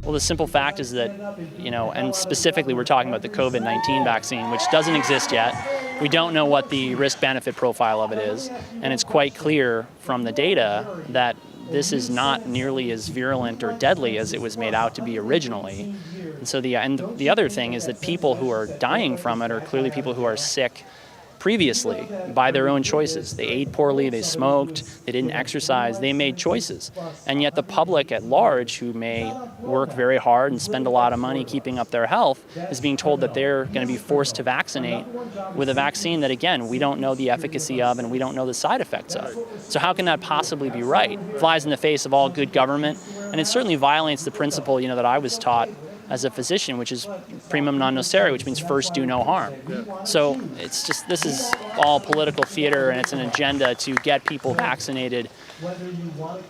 Well, the simple fact is that, and specifically we're talking about the COVID-19 vaccine, which doesn't exist yet. We don't know what the risk-benefit profile of it is, and it's quite clear from the data that this is not nearly as virulent or deadly as it was made out to be originally. And so the other thing is that people who are dying from it are clearly people who are sick previously by their own choices. They ate poorly, they smoked, they didn't exercise, they made choices. And yet the public at large, who may work very hard and spend a lot of money keeping up their health, is being told that they're going to be forced to vaccinate with a vaccine that, again, we don't know the efficacy of and we don't know the side effects of. So how can that possibly be right? It flies in the face of all good government, and it certainly violates the principle, that I was taught as a physician, which is primum non nocere, which means first do no harm. So this is all political theater, and it's an agenda to get people vaccinated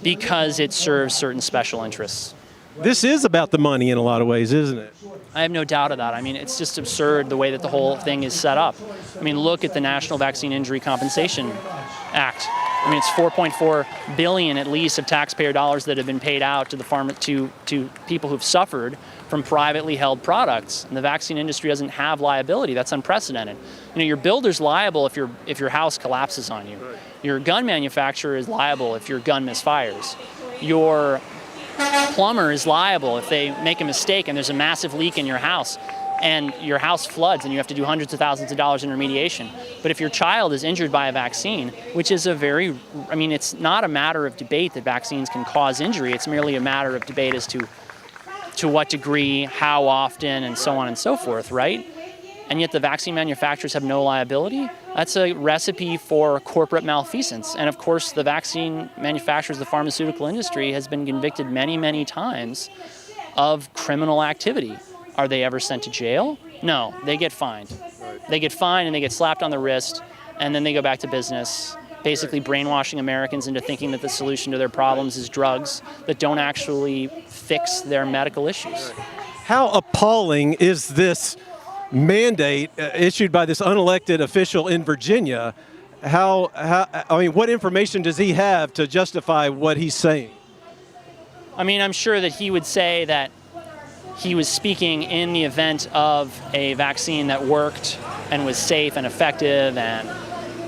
because it serves certain special interests. This is about the money in a lot of ways, isn't it? I have no doubt of that. I mean, it's just absurd the way that the whole thing is set up. I mean, look at the National Vaccine Injury Compensation Act. I mean, it's $4.4 billion at least of taxpayer dollars that have been paid out to people who've suffered from privately held products. And the vaccine industry doesn't have liability. That's unprecedented. Your builder's liable if your house collapses on you. Your gun manufacturer is liable if your gun misfires. Your plumber is liable if they make a mistake and there's a massive leak in your house and your house floods and you have to do hundreds of thousands of dollars in remediation. But if your child is injured by a vaccine, which is it's not a matter of debate that vaccines can cause injury, it's merely a matter of debate as to what degree, how often, and so on and so forth, right? And yet the vaccine manufacturers have no liability? That's a recipe for corporate malfeasance. And of course, the vaccine manufacturers, the pharmaceutical industry, has been convicted many, many times of criminal activity. Are they ever sent to jail? No, they get fined. They get fined and they get slapped on the wrist, and then they go back to business, basically brainwashing Americans into thinking that the solution to their problems is drugs that don't actually fix their medical issues. How appalling is this mandate issued by this unelected official in Virginia? What information does he have to justify what he's saying? I mean, I'm sure that he would say that he was speaking in the event of a vaccine that worked and was safe and effective, and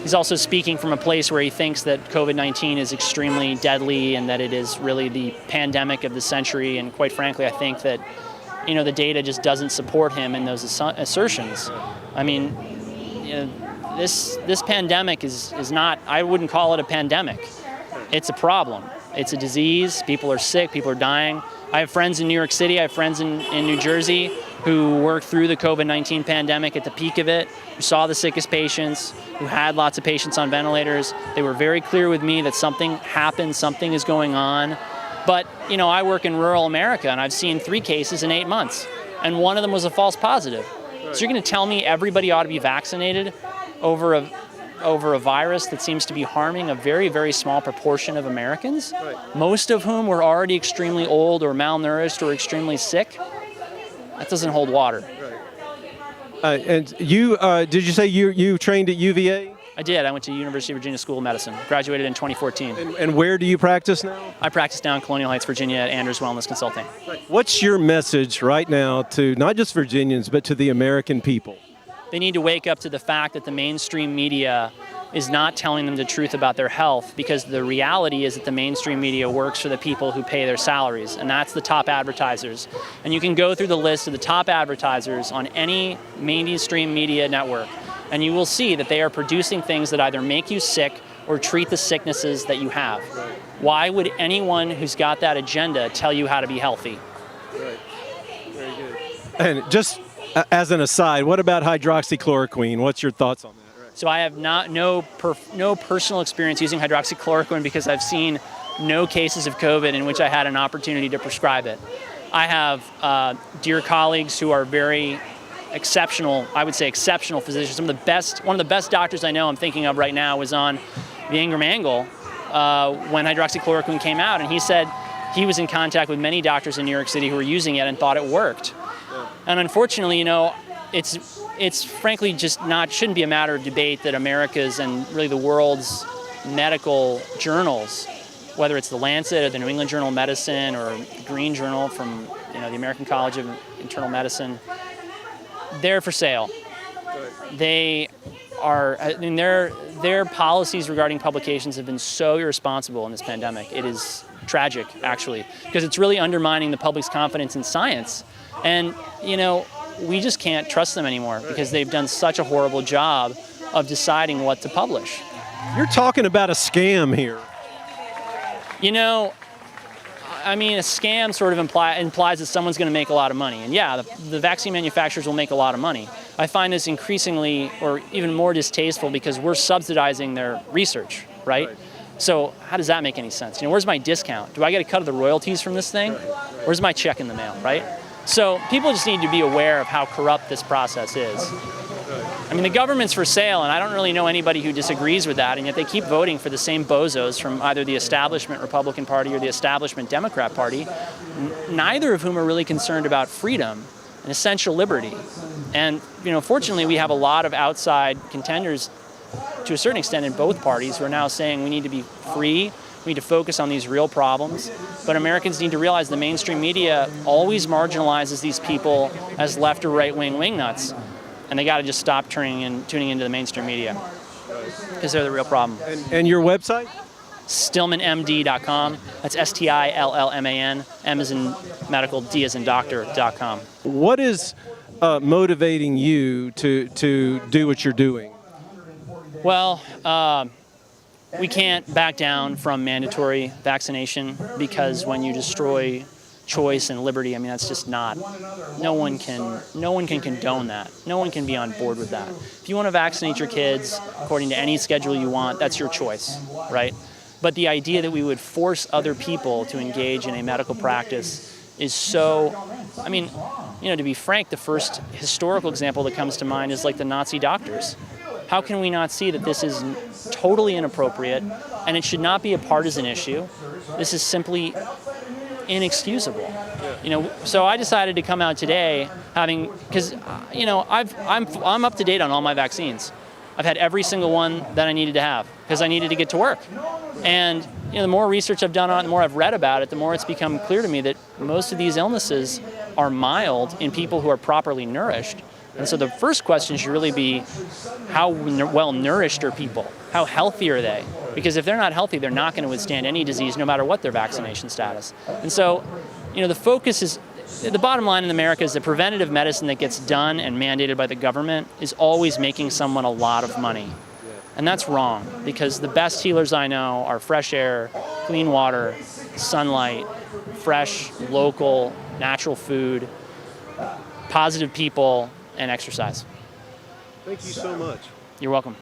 he's also speaking from a place where he thinks that COVID-19 is extremely deadly and that it is really the pandemic of the century. And quite frankly, I think that, the data just doesn't support him in those assertions. I mean, this pandemic is not, I wouldn't call it a pandemic. It's a problem. It's a disease. People are sick. People are dying. I have friends in New York City. I have friends in New Jersey who worked through the COVID-19 pandemic at the peak of it, who saw the sickest patients, who had lots of patients on ventilators. They were very clear with me that something happened, something is going on. But, I work in rural America, and I've seen 3 cases in 8 months, and one of them was a false positive. So you're going to tell me everybody ought to be vaccinated over a virus that seems to be harming a very, very small proportion of Americans, most of whom were already extremely old or malnourished or extremely sick? That doesn't hold water. And you, did you say you trained at UVA? I did. I went to University of Virginia School of Medicine. Graduated in 2014. And where do you practice now? I practice now in Colonial Heights, Virginia at Andrews Wellness Consulting. What's your message right now to not just Virginians, but to the American people? They need to wake up to the fact that the mainstream media is not telling them the truth about their health, because the reality is that the mainstream media works for the people who pay their salaries, and that's the top advertisers. And you can go through the list of the top advertisers on any mainstream media network, and you will see that they are producing things that either make you sick or treat the sicknesses that you have. Why would anyone who's got that agenda tell you how to be healthy? Right. Very good. And just as an aside, what about hydroxychloroquine? What's your thoughts on that? Right. So I have no personal experience using hydroxychloroquine because I've seen no cases of COVID in which I had an opportunity to prescribe it. I have dear colleagues who are very exceptional, I would say exceptional physicians. One of the best doctors I know I'm thinking of right now was on the Ingram Angle when hydroxychloroquine came out, and he said he was in contact with many doctors in New York City who were using it and thought it worked. And unfortunately, it's frankly just shouldn't be a matter of debate that America's and really the world's medical journals whether it's the Lancet or the New England Journal of Medicine or the Green Journal from the American College of Internal Medicine, they're for sale. They are, their policies regarding publications have been so irresponsible in this pandemic. It is tragic, actually, because it's really undermining the public's confidence in science. And, we just can't trust them anymore because they've done such a horrible job of deciding what to publish. You're talking about a scam here. A scam sort of implies that someone's going to make a lot of money. And yeah, the vaccine manufacturers will make a lot of money. I find this increasingly or even more distasteful because we're subsidizing their research, right? So how does that make any sense? Where's my discount? Do I get a cut of the royalties from this thing? Where's my check in the mail, right? So people just need to be aware of how corrupt this process is. The government's for sale, and I don't really know anybody who disagrees with that, and yet they keep voting for the same bozos from either the establishment Republican Party or the establishment Democrat Party, neither of whom are really concerned about freedom and essential liberty. And, fortunately, we have a lot of outside contenders to a certain extent in both parties who are now saying we need to be free, we need to focus on these real problems. But Americans need to realize the mainstream media always marginalizes these people as left or right-wing wingnuts. And they got to just stop tuning into the mainstream media because they're the real problem. And your website? StillmanMD.com. That's STILLMAN. M as in medical, D as in doctor.com. What is motivating you to do what you're doing? Well, we can't back down from mandatory vaccination because when you destroy choice and liberty, that's just not, no one can condone that. No one can be on board with that. If you want to vaccinate your kids according to any schedule you want, that's your choice, right? But the idea that we would force other people to engage in a medical practice is so, to be frank, the first historical example that comes to mind is like the Nazi doctors. How can we not see that this is totally inappropriate and it should not be a partisan issue? This is simply inexcusable. So I decided to come out today because I'm up to date on all my vaccines. I've had every single one that I needed to have because I needed to get to work. And the more research I've done on it, the more I've read about it, the more it's become clear to me that most of these illnesses are mild in people who are properly nourished. And so the first question should really be, how well nourished are people? How healthy are they? Because if they're not healthy, they're not going to withstand any disease, no matter what their vaccination status. And so, the focus is, the bottom line in America is that preventative medicine that gets done and mandated by the government is always making someone a lot of money. And that's wrong, because the best healers I know are fresh air, clean water, sunlight, fresh, local, natural food, positive people, and exercise. Thank you so much. You're welcome.